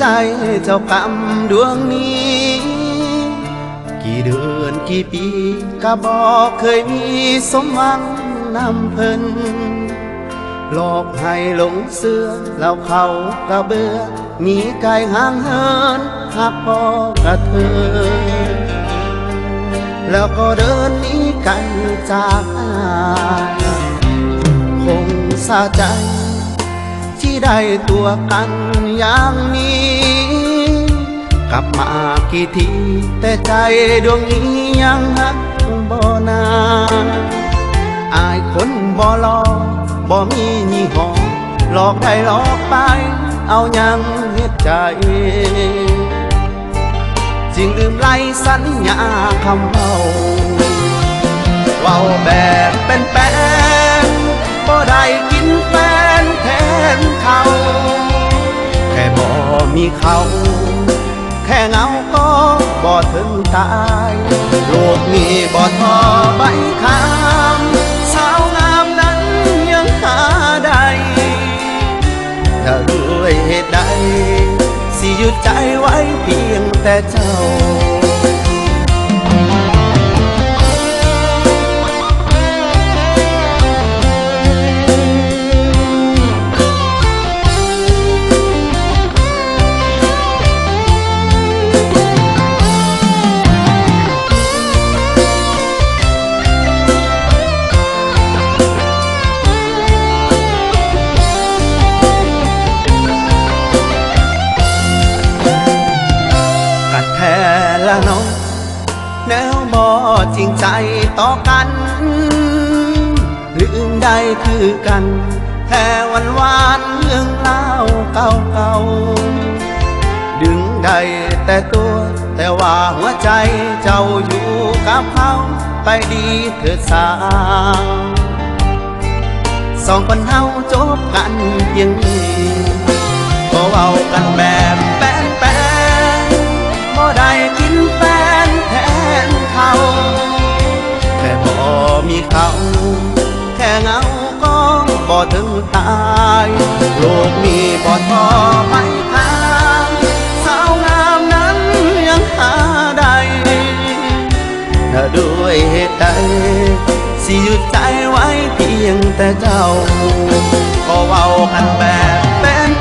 ใจเจ้ากรรมดวงนี้กี่เดือนกี่ปีก็บอกเคยมีสมหวังนำเพิ่นหลอกให้หลงเสือแล้วเขาก็เบื่อหนีไกลห่างเหินหักพอกระเธอแล้วก็เดินหนีไกลจากอายคงสะใจที่ได้ตัวกันอย่างนี้กลับมากี่ทีแต่ใจดวงนี้ยังหักบ่นาอายคนบ่หลอกบ่มียี่ห้อหลอกได้หลอกไปเอายังเฮ็ดใจจึงลืมไล่สัญญาคำเว้าแบบเป็นแป้งบ่ได้กินแฟนแทนเขาแค่บ่มีเขาแค่เงาก็บ่ถึงตายโลกนี้บ่ท้อใบคำสาวงามนั้นยังหาได้ถ้าด้วยเหตุใดสิหยุดใจไว้เพียงแต่เจ้าน้องแนวบ่จริงใจต่อกันหรืออื่นใดคือกันแค่วันวานเรื่องเล่าเก่าๆดึงได้แต่ตัวแต่ว่าหัวใจเจ้าอยู่กับเขาไปดีเถิดสาวสองคนเฮาจบกันเพียงนี้ก็เว้ากันแบบแป้นบ่ได้กินแฟนแทนเขาแค่บ่มีเขาแค่เงาก็บ่ถึงตายโลกมีบ่ท้อไม่ทางสาวงามนั้นยังหาได้ถ้าด้วยเหตุใดสิหยุดใจไว้เพียงแต่เจ้าก็เว้ากันแบบเป็น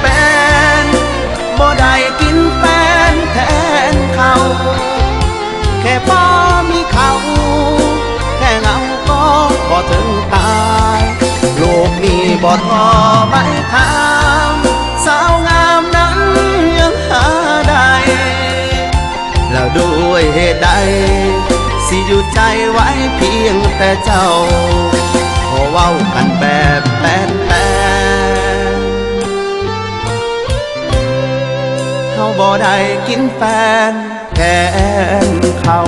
บ่ได้กินแฟนแทนเขาแค่บ่มีเขาแค่เงาก็บ่ถึงตายโลกนี้บ่ท้อไม่ถามสาวงามนั้นยังหาได้แล้วด้วยเหตุใดสิหยุดใจไว้เพียงแต่เจ้าขอเว้ากันแบบแป้นเขาบ่ได้กินแฟนแทนเขา